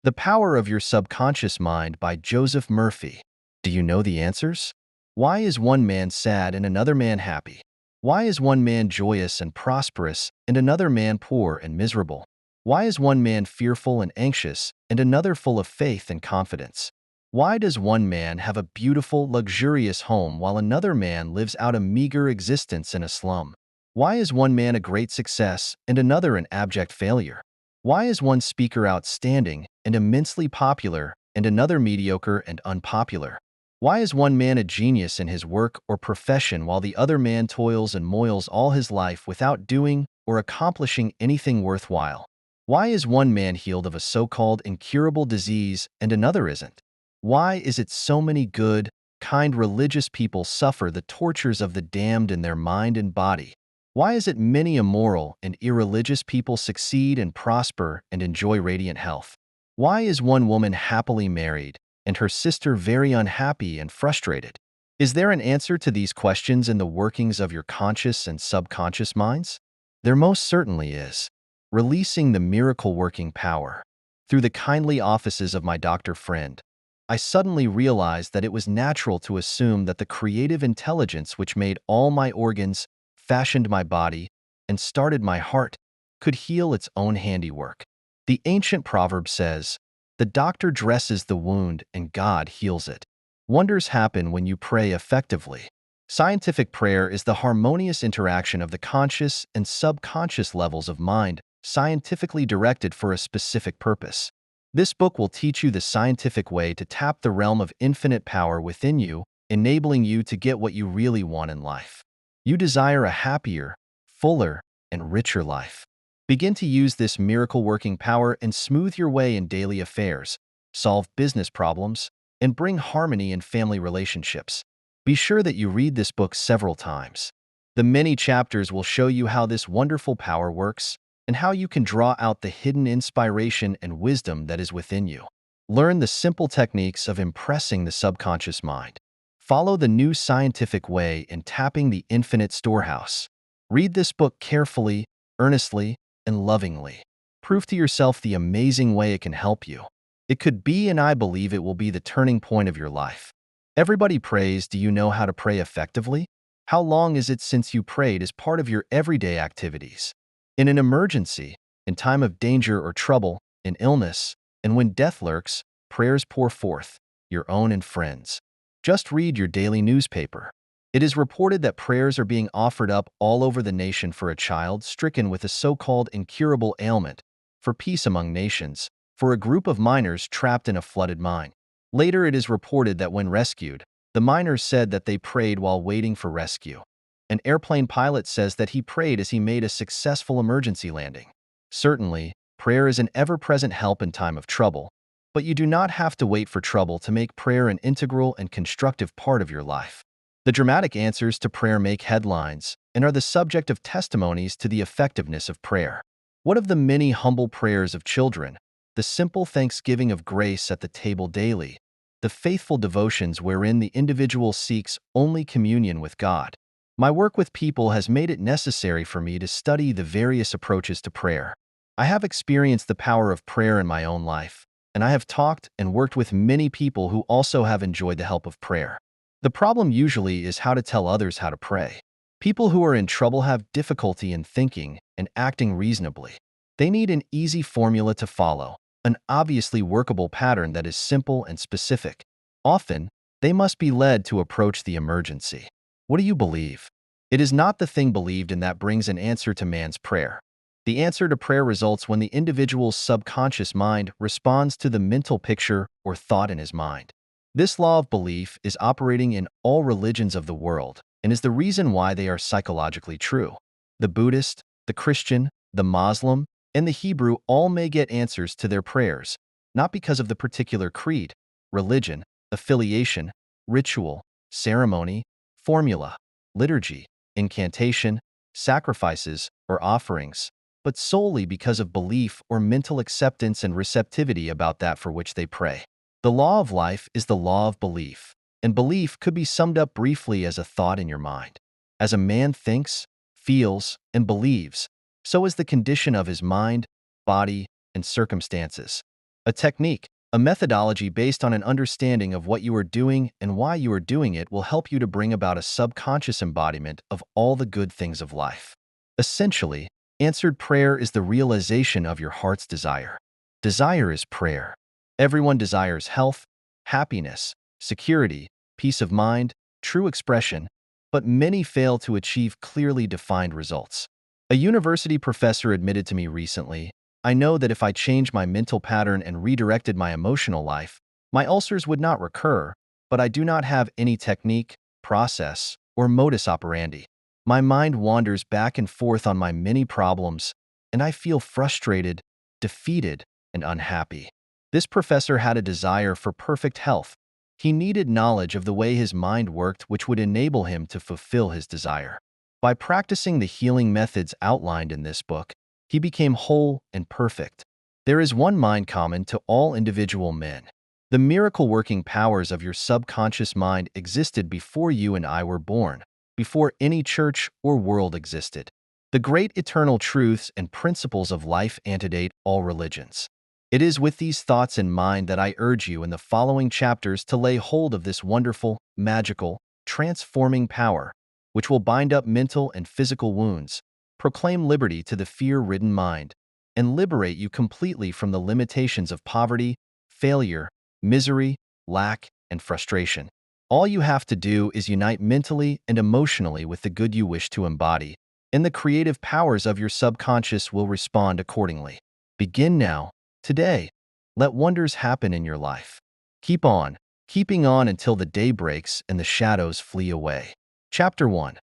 The Power of Your Subconscious Mind by Joseph Murphy. Do you know the answers? Why is one man sad and another man happy? Why is one man joyous and prosperous and another man poor and miserable? Why is one man fearful and anxious and another full of faith and confidence? Why does one man have a beautiful, luxurious home while another man lives out a meager existence in a slum? Why is one man a great success and another an abject failure? Why is one speaker outstanding and immensely popular and another mediocre and unpopular? Why is one man a genius in his work or profession while the other man toils and moils all his life without doing or accomplishing anything worthwhile? Why is one man healed of a so-called incurable disease and another isn't? Why is it so many good, kind religious people suffer the tortures of the damned in their mind and body? Why is it many immoral and irreligious people succeed and prosper and enjoy radiant health? Why is one woman happily married and her sister very unhappy and frustrated? Is there an answer to these questions in the workings of your conscious and subconscious minds? There most certainly is. Releasing the miracle working power. Through the kindly offices of my doctor friend, I suddenly realized that it was natural to assume that the creative intelligence which made all my organs, fashioned my body, and started my heart, could heal its own handiwork. The ancient proverb says, "The doctor dresses the wound and God heals it." Wonders happen when you pray effectively. Scientific prayer is the harmonious interaction of the conscious and subconscious levels of mind, scientifically directed for a specific purpose. This book will teach you the scientific way to tap the realm of infinite power within you, enabling you to get what you really want in life. You desire a happier, fuller, and richer life. Begin to use this miracle-working power and smooth your way in daily affairs, solve business problems, and bring harmony in family relationships. Be sure that you read this book several times. The many chapters will show you how this wonderful power works and how you can draw out the hidden inspiration and wisdom that is within you. Learn the simple techniques of impressing the subconscious mind. Follow the new scientific way in tapping the infinite storehouse. Read this book carefully, earnestly, and lovingly. Prove to yourself the amazing way it can help you. It could be, and I believe it will be, the turning point of your life. Everybody prays. Do you know how to pray effectively? How long is it since you prayed as part of your everyday activities? In an emergency, in time of danger or trouble, in illness, and when death lurks, prayers pour forth, your own and friends. Just read your daily newspaper. It is reported that prayers are being offered up all over the nation for a child stricken with a so-called incurable ailment, for peace among nations, for a group of miners trapped in a flooded mine. Later, it is reported that when rescued, the miners said that they prayed while waiting for rescue. An airplane pilot says that he prayed as he made a successful emergency landing. Certainly, prayer is an ever-present help in time of trouble, but you do not have to wait for trouble to make prayer an integral and constructive part of your life. The dramatic answers to prayer make headlines and are the subject of testimonies to the effectiveness of prayer. What of the many humble prayers of children, the simple thanksgiving of grace at the table daily, the faithful devotions wherein the individual seeks only communion with God? My work with people has made it necessary for me to study the various approaches to prayer. I have experienced the power of prayer in my own life, and I have talked and worked with many people who also have enjoyed the help of prayer. The problem usually is how to tell others how to pray. People who are in trouble have difficulty in thinking and acting reasonably. They need an easy formula to follow, an obviously workable pattern that is simple and specific. Often, they must be led to approach the emergency. What do you believe? It is not the thing believed in that brings an answer to man's prayer. The answer to prayer results when the individual's subconscious mind responds to the mental picture or thought in his mind. This law of belief is operating in all religions of the world and is the reason why they are psychologically true. The Buddhist, the Christian, the Muslim, and the Hebrew all may get answers to their prayers, not because of the particular creed, religion, affiliation, ritual, ceremony, formula, liturgy, incantation, sacrifices, or offerings, but solely because of belief or mental acceptance and receptivity about that for which they pray. The law of life is the law of belief, and belief could be summed up briefly as a thought in your mind. As a man thinks, feels, and believes, so is the condition of his mind, body, and circumstances. A technique, a methodology based on an understanding of what you are doing and why you are doing it will help you to bring about a subconscious embodiment of all the good things of life. Essentially, answered prayer is the realization of your heart's desire. Desire is prayer. Everyone desires health, happiness, security, peace of mind, true expression, but many fail to achieve clearly defined results. A university professor admitted to me recently, "I know that if I changed my mental pattern and redirected my emotional life, my ulcers would not recur, but I do not have any technique, process, or modus operandi. My mind wanders back and forth on my many problems, and I feel frustrated, defeated, and unhappy." This professor had a desire for perfect health. He needed knowledge of the way his mind worked, which would enable him to fulfill his desire. By practicing the healing methods outlined in this book, he became whole and perfect. There is one mind common to all individual men. The miracle-working powers of your subconscious mind existed before you and I were born, before any church or world existed. The great eternal truths and principles of life antedate all religions. It is with these thoughts in mind that I urge you in the following chapters to lay hold of this wonderful, magical, transforming power, which will bind up mental and physical wounds, proclaim liberty to the fear-ridden mind, and liberate you completely from the limitations of poverty, failure, misery, lack, and frustration. All you have to do is unite mentally and emotionally with the good you wish to embody, and the creative powers of your subconscious will respond accordingly. Begin now, today. Let wonders happen in your life. Keep on, keeping on until the day breaks and the shadows flee away. Chapter 1.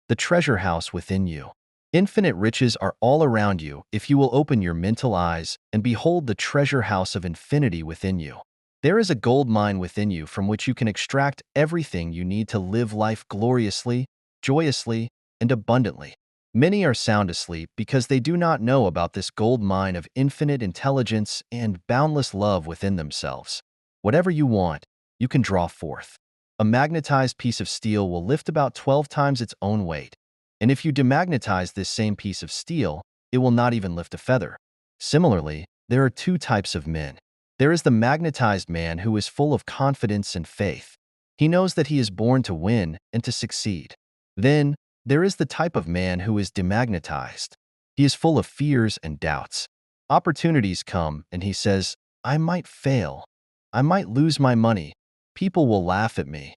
The Treasure House Within You. Infinite riches are all around you if you will open your mental eyes and behold the treasure house of infinity within you. There is a gold mine within you from which you can extract everything you need to live life gloriously, joyously, and abundantly. Many are sound asleep because they do not know about this gold mine of infinite intelligence and boundless love within themselves. Whatever you want, you can draw forth. A magnetized piece of steel will lift about 12 times its own weight. And if you demagnetize this same piece of steel, it will not even lift a feather. Similarly, there are two types of men. There is the magnetized man who is full of confidence and faith. He knows that he is born to win and to succeed. Then, there is the type of man who is demagnetized. He is full of fears and doubts. Opportunities come, and he says, "I might fail. I might lose my money. People will laugh at me."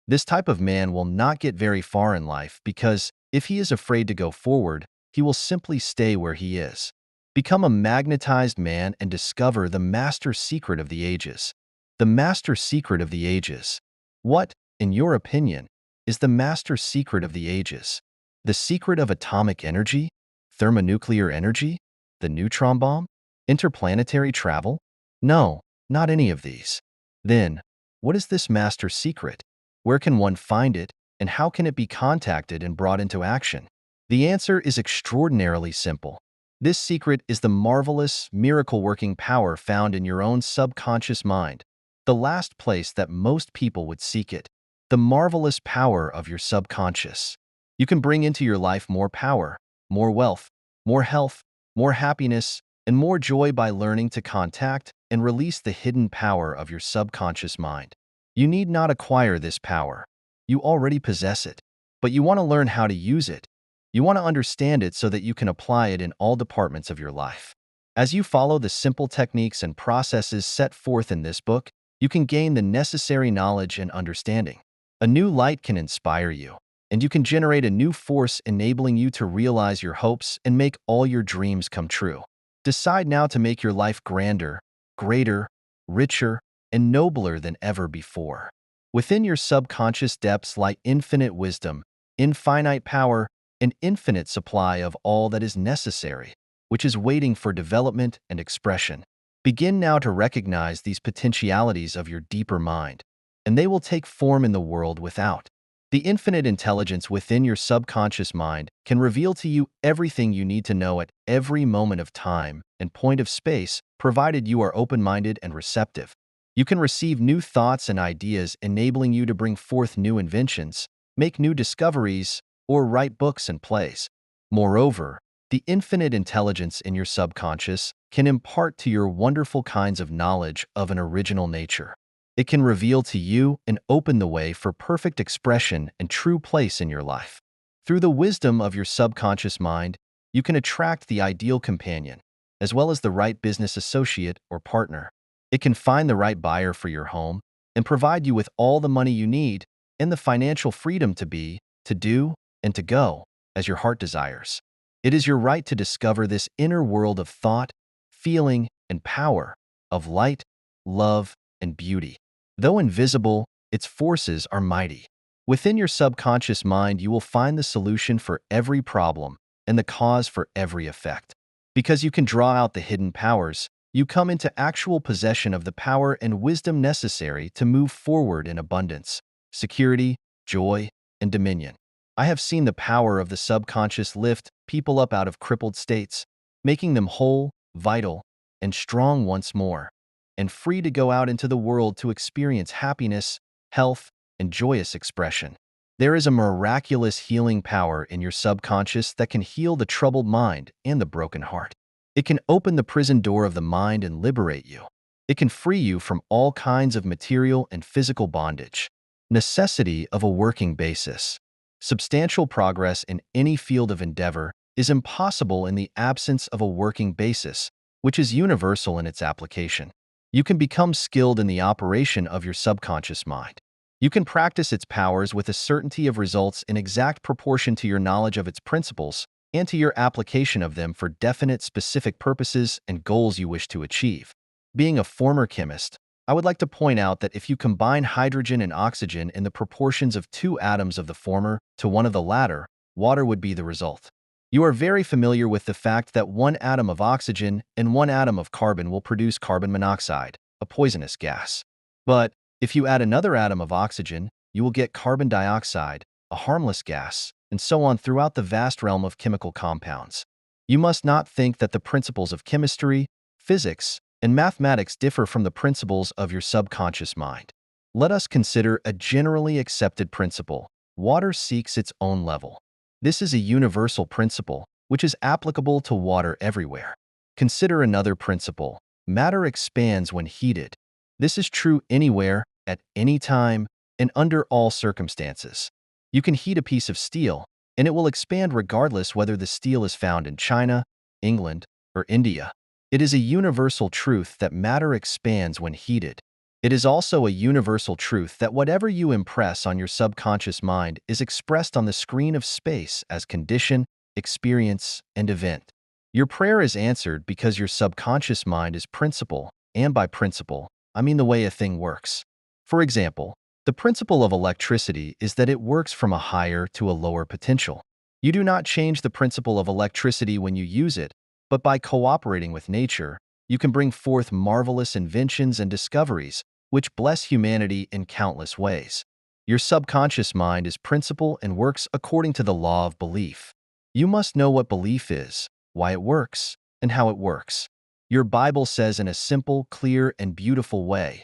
This type of man will not get very far in life because, if he is afraid to go forward, he will simply stay where he is. Become a magnetized man and discover the master secret of the ages. The master secret of the ages. What, in your opinion, is the master secret of the ages? The secret of atomic energy? Thermonuclear energy? The neutron bomb? Interplanetary travel? No, not any of these. Then, what is this master secret? Where can one find it, and how can it be contacted and brought into action? The answer is extraordinarily simple. This secret is the marvelous, miracle-working power found in your own subconscious mind, the last place that most people would seek it. The marvelous power of your subconscious. You can bring into your life more power, more wealth, more health, more happiness, and more joy by learning to contact and release the hidden power of your subconscious mind. You need not acquire this power. You already possess it, but you want to learn how to use it. You want to understand it so that you can apply it in all departments of your life. As you follow the simple techniques and processes set forth in this book, you can gain the necessary knowledge and understanding. A new light can inspire you, and you can generate a new force enabling you to realize your hopes and make all your dreams come true. Decide now to make your life grander, greater, richer, and nobler than ever before. Within your subconscious depths lie infinite wisdom, infinite power, and infinite supply of all that is necessary, which is waiting for development and expression. Begin now to recognize these potentialities of your deeper mind, and they will take form in the world without. The infinite intelligence within your subconscious mind can reveal to you everything you need to know at every moment of time and point of space, provided you are open-minded and receptive. You can receive new thoughts and ideas, enabling you to bring forth new inventions, make new discoveries, or write books and plays. Moreover, The infinite intelligence in your subconscious can impart to your wonderful kinds of knowledge of an original nature. It can reveal to you and open the way for perfect expression and true place in your life. Through the wisdom of your subconscious mind, you can attract the ideal companion, as well as the right business associate or partner. It can find the right buyer for your home and provide you with all the money you need and the financial freedom to be, to do, and to go as your heart desires. It is your right to discover this inner world of thought, feeling, and power, of light, love, and beauty. Though invisible, its forces are mighty. Within your subconscious mind, you will find the solution for every problem and the cause for every effect. Because you can draw out the hidden powers, you come into actual possession of the power and wisdom necessary to move forward in abundance, security, joy, and dominion. I have seen the power of the subconscious lift people up out of crippled states, making them whole, vital, and strong once more, and free to go out into the world to experience happiness, health, and joyous expression. There is a miraculous healing power in your subconscious that can heal the troubled mind and the broken heart. It can open the prison door of the mind and liberate you. It can free you from all kinds of material and physical bondage. Necessity of a working basis. Substantial progress in any field of endeavor is impossible in the absence of a working basis, which is universal in its application. You can become skilled in the operation of your subconscious mind. You can practice its powers with a certainty of results in exact proportion to your knowledge of its principles and to your application of them for definite specific purposes and goals you wish to achieve. Being a former chemist, I would like to point out that if you combine hydrogen and oxygen in the proportions of 2 atoms of the former to 1 of the latter, water would be the result. You are very familiar with the fact that 1 atom of oxygen and 1 atom of carbon will produce carbon monoxide, a poisonous gas. But if you add another atom of oxygen, you will get carbon dioxide, a harmless gas, and so on throughout the vast realm of chemical compounds. You must not think that the principles of chemistry, physics, and mathematics differ from the principles of your subconscious mind. Let us consider a generally accepted principle. Water seeks its own level. This is a universal principle, which is applicable to water everywhere. Consider another principle. Matter expands when heated. This is true anywhere, at any time, and under all circumstances. You can heat a piece of steel, and it will expand regardless whether the steel is found in China, England, or India. It is a universal truth that matter expands when heated. It is also a universal truth that whatever you impress on your subconscious mind is expressed on the screen of space as condition, experience, and event. Your prayer is answered because your subconscious mind is principle, and by principle, I mean the way a thing works. For example, the principle of electricity is that it works from a higher to a lower potential. You do not change the principle of electricity when you use it, but by cooperating with nature, you can bring forth marvelous inventions and discoveries which bless humanity in countless ways. Your subconscious mind is principle and works according to the law of belief. You must know what belief is, why it works, and how it works. Your Bible says in a simple, clear, and beautiful way,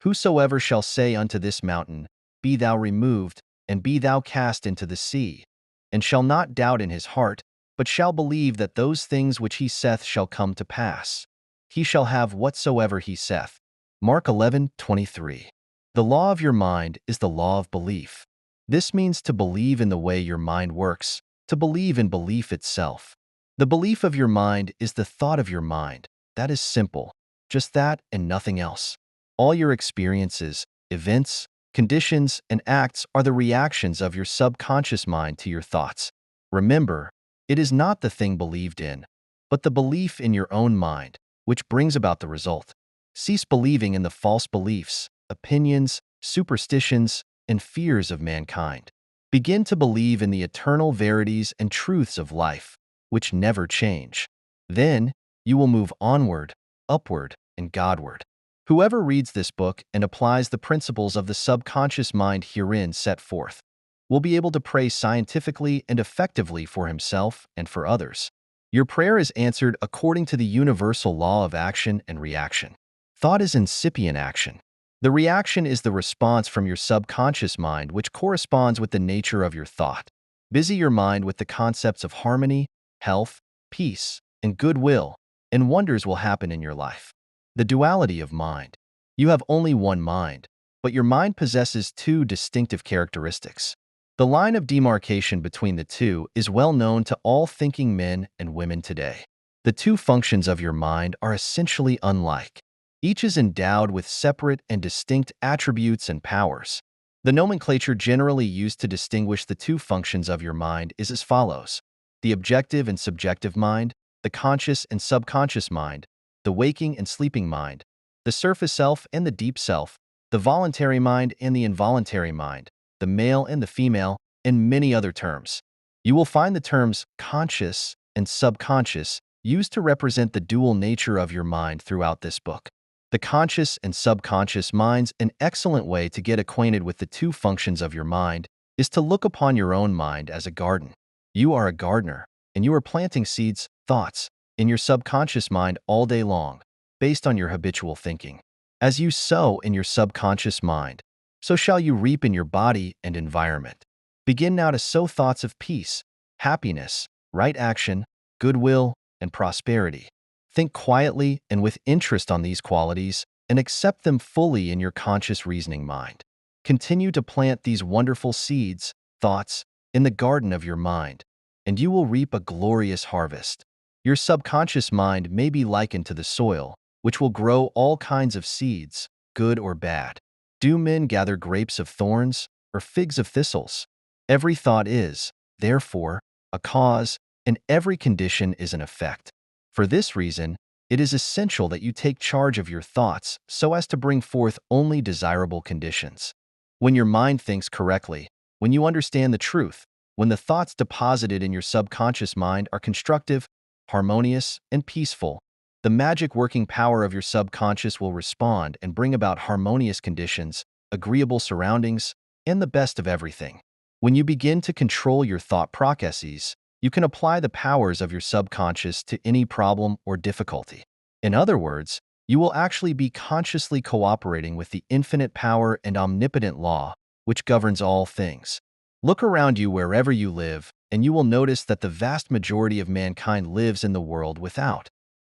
"Whosoever shall say unto this mountain, Be thou removed, and be thou cast into the sea, and shall not doubt in his heart, but shall believe that those things which he saith shall come to pass, he shall have whatsoever he saith." Mark 11:23. The law of your mind is the law of belief. This means to believe in the way your mind works, to believe in belief itself. The belief of your mind is the thought of your mind. That is simple. Just that and nothing else. All your experiences, events, conditions, and acts are the reactions of your subconscious mind to your thoughts. Remember, it is not the thing believed in, but the belief in your own mind, which brings about the result. Cease believing in the false beliefs, opinions, superstitions, and fears of mankind. Begin to believe in the eternal verities and truths of life, which never change. Then, you will move onward, upward, and Godward. Whoever reads this book and applies the principles of the subconscious mind herein set forth will be able to pray scientifically and effectively for himself and for others. Your prayer is answered according to the universal law of action and reaction. Thought is incipient action. The reaction is the response from your subconscious mind which corresponds with the nature of your thought. Busy your mind with the concepts of harmony, health, peace, and goodwill, and wonders will happen in your life. The duality of mind. You have only one mind, but your mind possesses two distinctive characteristics. The line of demarcation between the two is well known to all thinking men and women today. The two functions of your mind are essentially unlike. Each is endowed with separate and distinct attributes and powers. The nomenclature generally used to distinguish the two functions of your mind is as follows: the objective and subjective mind, the conscious and subconscious mind, the waking and sleeping mind, the surface self and the deep self, the voluntary mind and the involuntary mind, the male and the female, and many other terms. You will find the terms conscious and subconscious used to represent the dual nature of your mind throughout this book. The conscious and subconscious minds. An excellent way to get acquainted with the two functions of your mind is to look upon your own mind as a garden. You are a gardener, and you are planting seeds, thoughts, in your subconscious mind all day long, based on your habitual thinking. As you sow in your subconscious mind, so shall you reap in your body and environment. Begin now to sow thoughts of peace, happiness, right action, goodwill, and prosperity. Think quietly and with interest on these qualities and accept them fully in your conscious reasoning mind. Continue to plant these wonderful seeds, thoughts, in the garden of your mind, and you will reap a glorious harvest. Your subconscious mind may be likened to the soil, which will grow all kinds of seeds, good or bad. Do men gather grapes of thorns or figs of thistles? Every thought is, therefore, a cause, and every condition is an effect. For this reason, it is essential that you take charge of your thoughts so as to bring forth only desirable conditions. When your mind thinks correctly, when you understand the truth, when the thoughts deposited in your subconscious mind are constructive, harmonious, and peaceful, the magic working power of your subconscious will respond and bring about harmonious conditions, agreeable surroundings, and the best of everything. When you begin to control your thought processes, you can apply the powers of your subconscious to any problem or difficulty. In other words, you will actually be consciously cooperating with the infinite power and omnipotent law which governs all things. Look around you wherever you live, and you will notice that the vast majority of mankind lives in the world without.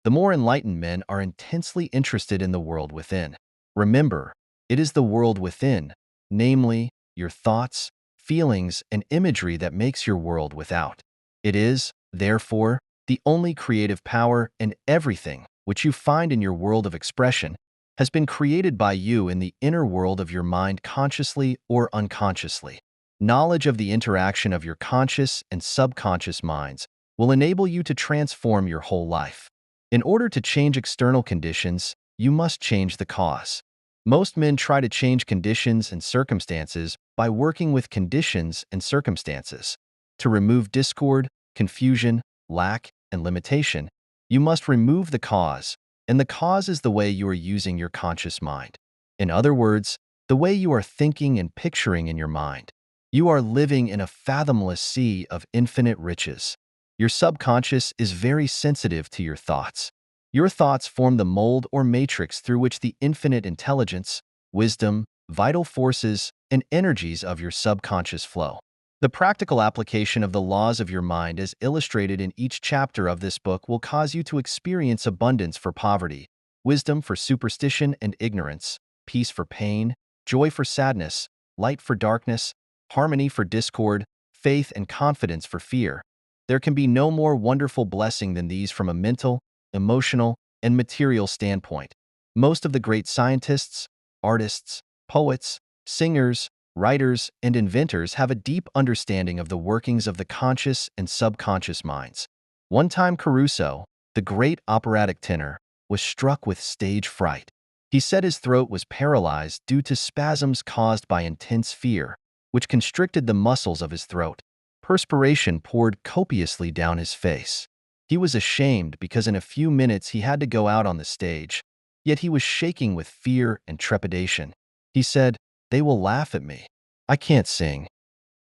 The more enlightened men are intensely interested in the world within. Remember, it is the world within, namely, your thoughts, feelings, and imagery that makes your world without. It is, therefore, the only creative power, and everything which you find in your world of expression has been created by you in the inner world of your mind consciously or unconsciously. Knowledge of the interaction of your conscious and subconscious minds will enable you to transform your whole life. In order to change external conditions, you must change the cause. Most men try to change conditions and circumstances by working with conditions and circumstances. To remove discord, confusion, lack, and limitation, you must remove the cause, and the cause is the way you are using your conscious mind. In other words, the way you are thinking and picturing in your mind. You are living in a fathomless sea of infinite riches. Your subconscious is very sensitive to your thoughts. Your thoughts form the mold or matrix through which the infinite intelligence, wisdom, vital forces, and energies of your subconscious flow. The practical application of the laws of your mind as illustrated in each chapter of this book will cause you to experience abundance for poverty, wisdom for superstition and ignorance, peace for pain, joy for sadness, light for darkness, harmony for discord, faith and confidence for fear. There can be no more wonderful blessing than these from a mental, emotional, and material standpoint. Most of the great scientists, artists, poets, singers, writers, and inventors have a deep understanding of the workings of the conscious and subconscious minds. One time Caruso, the great operatic tenor, was struck with stage fright. He said his throat was paralyzed due to spasms caused by intense fear, which constricted the muscles of his throat. Perspiration poured copiously down his face. He was ashamed because in a few minutes he had to go out on the stage, yet he was shaking with fear and trepidation. He said, "They will laugh at me. I can't sing."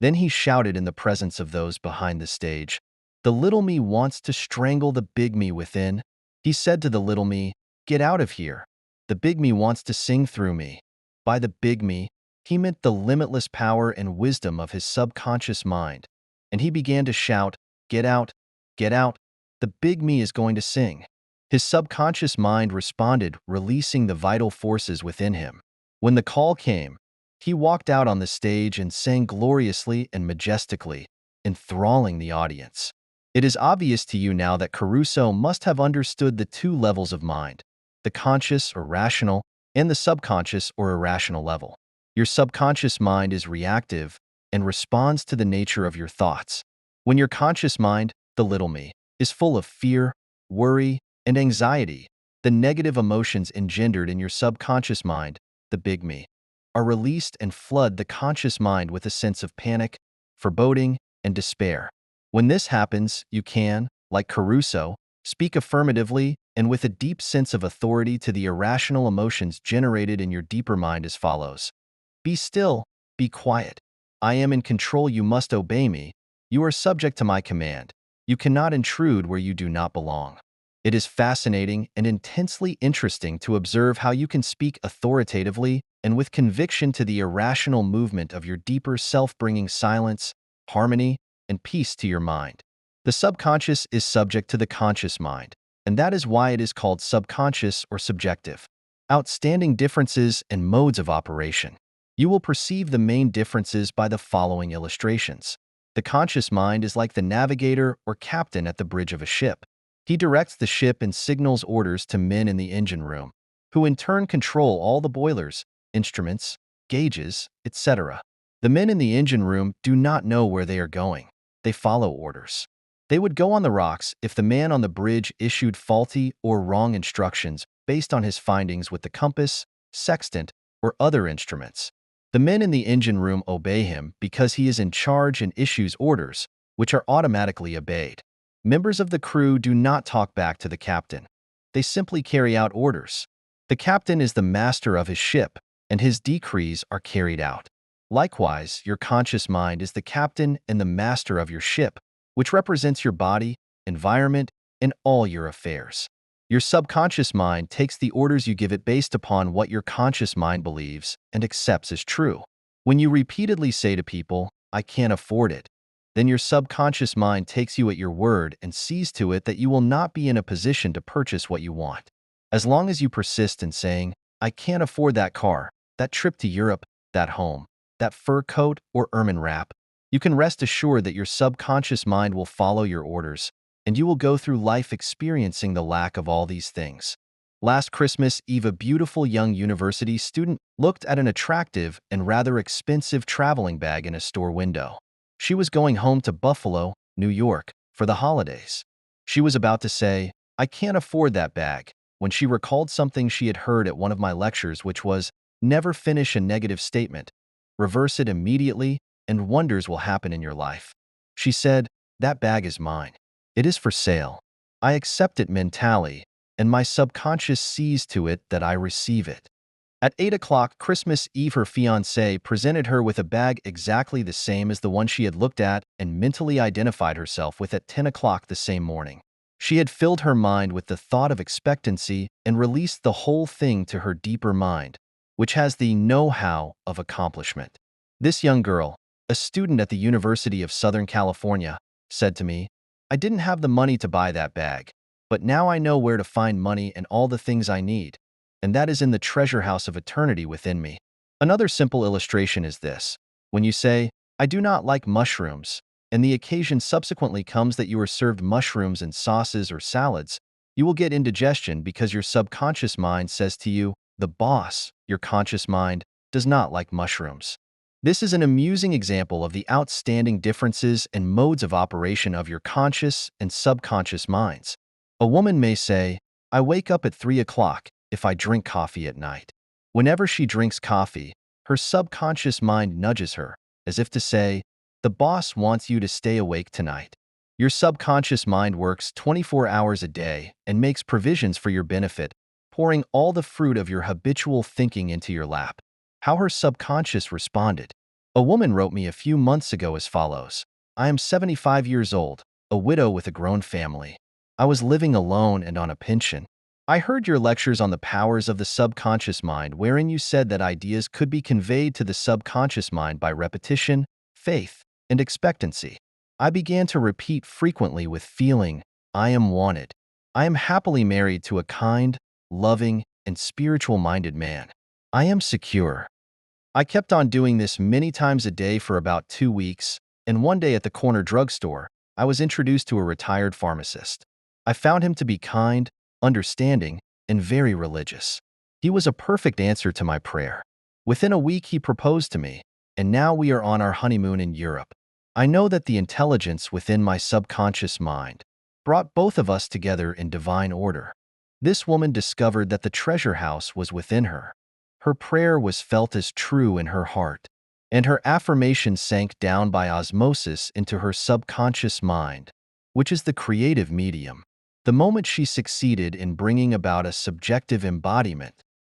Then he shouted in the presence of those behind the stage, "The little me wants to strangle the big me within." He said to the little me, "Get out of here. The big me wants to sing through me." By the big me, he meant the limitless power and wisdom of his subconscious mind, and he began to shout, "Get out, get out." the big me is going to sing. His subconscious mind responded, releasing the vital forces within him. When the call came, he walked out on the stage and sang gloriously and majestically, enthralling the audience. It is obvious to you now that Caruso must have understood the two levels of mind, the conscious or rational and the subconscious or irrational level. Your subconscious mind is reactive and responds to the nature of your thoughts. When your conscious mind, the little me, is full of fear, worry, and anxiety, the negative emotions engendered in your subconscious mind, the big me, are released and flood the conscious mind with a sense of panic, foreboding, and despair. When this happens, you can, like Caruso, speak affirmatively and with a deep sense of authority to the irrational emotions generated in your deeper mind as follows. Be still, be quiet. I am in control, you must obey me. You are subject to my command. You cannot intrude where you do not belong. It is fascinating and intensely interesting to observe how you can speak authoritatively and with conviction to the irrational movement of your deeper self, bringing silence, harmony, and peace to your mind. The subconscious is subject to the conscious mind, and that is why it is called subconscious or subjective. Outstanding differences and modes of operation. You will perceive the main differences by the following illustrations. The conscious mind is like the navigator or captain at the bridge of a ship. He directs the ship and signals orders to men in the engine room, who in turn control all the boilers, instruments, gauges, etc. The men in the engine room do not know where they are going. They follow orders. They would go on the rocks if the man on the bridge issued faulty or wrong instructions based on his findings with the compass, sextant, or other instruments. The men in the engine room obey him because he is in charge and issues orders, which are automatically obeyed. Members of the crew do not talk back to the captain. They simply carry out orders. The captain is the master of his ship, and his decrees are carried out. Likewise, your conscious mind is the captain and the master of your ship, which represents your body, environment, and all your affairs. Your subconscious mind takes the orders you give it based upon what your conscious mind believes and accepts as true. When you repeatedly say to people, "I can't afford it," then your subconscious mind takes you at your word and sees to it that you will not be in a position to purchase what you want. As long as you persist in saying, "I can't afford that car, that trip to Europe, that home, that fur coat or ermine wrap," you can rest assured that your subconscious mind will follow your orders, and you will go through life experiencing the lack of all these things. Last Christmas Eve, a beautiful young university student looked at an attractive and rather expensive traveling bag in a store window. She was going home to Buffalo, New York, for the holidays. She was about to say, "I can't afford that bag," when she recalled something she had heard at one of my lectures, which was, "Never finish a negative statement. Reverse it immediately, and wonders will happen in your life." She said, "That bag is mine. It is for sale. I accept it mentally, and my subconscious sees to it that I receive it." At 8 o'clock Christmas Eve, her fiancé presented her with a bag exactly the same as the one she had looked at and mentally identified herself with at 10 o'clock the same morning. She had filled her mind with the thought of expectancy and released the whole thing to her deeper mind, which has the know-how of accomplishment. This young girl, a student at the University of Southern California, said to me, "I didn't have the money to buy that bag, but now I know where to find money and all the things I need, and that is in the treasure house of eternity within me." Another simple illustration is this. When you say, "I do not like mushrooms," and the occasion subsequently comes that you are served mushrooms in sauces or salads, you will get indigestion because your subconscious mind says to you, "The boss, your conscious mind, does not like mushrooms." This is an amusing example of the outstanding differences and modes of operation of your conscious and subconscious minds. A woman may say, "I wake up at 3 o'clock if I drink coffee at night." Whenever she drinks coffee, her subconscious mind nudges her, as if to say, "The boss wants you to stay awake tonight." Your subconscious mind works 24 hours a day and makes provisions for your benefit, pouring all the fruit of your habitual thinking into your lap. How her subconscious responded. A woman wrote me a few months ago as follows. "I am 75 years old, a widow with a grown family. I was living alone and on a pension. I heard your lectures on the powers of the subconscious mind, wherein you said that ideas could be conveyed to the subconscious mind by repetition, faith, and expectancy. I began to repeat frequently with feeling, I am wanted. I am happily married to a kind, loving, and spiritual-minded man. I am secure. I kept on doing this many times a day for about 2 weeks, and one day at the corner drugstore, I was introduced to a retired pharmacist. I found him to be kind, understanding, and very religious. He was a perfect answer to my prayer. Within a week, he proposed to me, and now we are on our honeymoon in Europe. I know that the intelligence within my subconscious mind brought both of us together in divine order. This woman discovered that the treasure house was within her. Her prayer was felt as true in her heart, and her affirmation sank down by osmosis into her subconscious mind, which is the creative medium. The moment she succeeded in bringing about a subjective embodiment,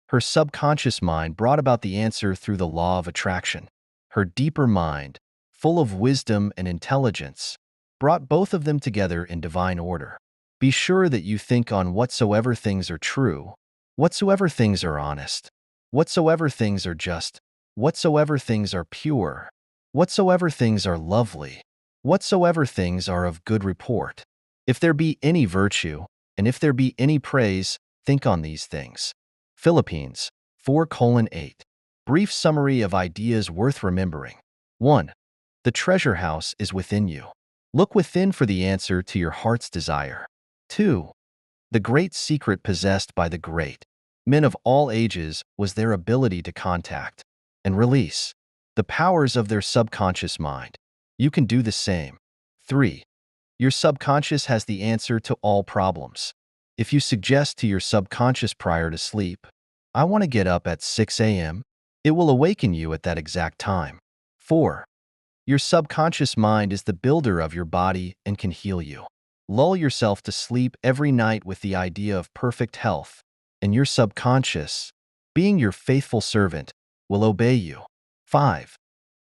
her subconscious mind brought about the answer through the law of attraction. Her deeper mind, full of wisdom and intelligence, brought both of them together in divine order. Be sure that you think on whatsoever things are true, whatsoever things are honest, whatsoever things are just, whatsoever things are pure, whatsoever things are lovely, whatsoever things are of good report. If there be any virtue, and if there be any praise, think on these things. Philippines 4:8. Brief summary of ideas worth remembering. 1. The treasure house is within you. Look within for the answer to your heart's desire. 2. The great secret possessed by the great men of all ages was their ability to contact and release the powers of their subconscious mind. You can do the same. 3. Your subconscious has the answer to all problems. If you suggest to your subconscious prior to sleep, I want to get up at 6 a.m., it will awaken you at that exact time. 4. Your subconscious mind is the builder of your body and can heal you. Lull yourself to sleep every night with the idea of perfect health, and your subconscious, being your faithful servant, will obey you. 5.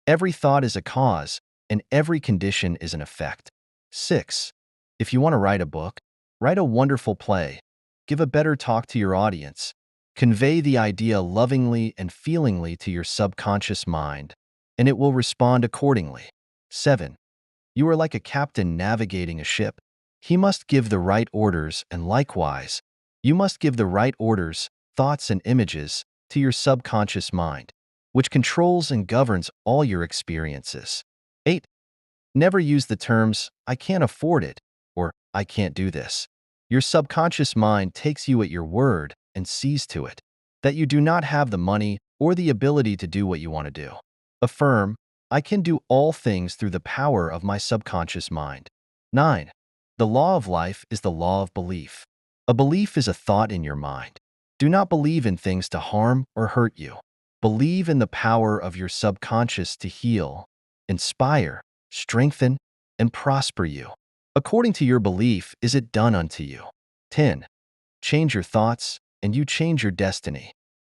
Every thought is a cause, and every condition is an effect. 6. If you want to write a book, write a wonderful play, give a better talk to your audience, convey the idea lovingly and feelingly to your subconscious mind, and it will respond accordingly. 7. You are like a captain navigating a ship. He must give the right orders, and likewise, you must give the right orders, thoughts, and images to your subconscious mind, which controls and governs all your experiences. 8. Never use the terms, I can't afford it, or I can't do this. Your subconscious mind takes you at your word and sees to it that you do not have the money or the ability to do what you want to do. Affirm, I can do all things through the power of my subconscious mind. 9. The law of life is the law of belief. A belief is a thought in your mind. Do not believe in things to harm or hurt you. Believe in the power of your subconscious to heal, inspire, strengthen, and prosper you. According to your belief is it done unto you. 10. Change your thoughts, and you change your destiny.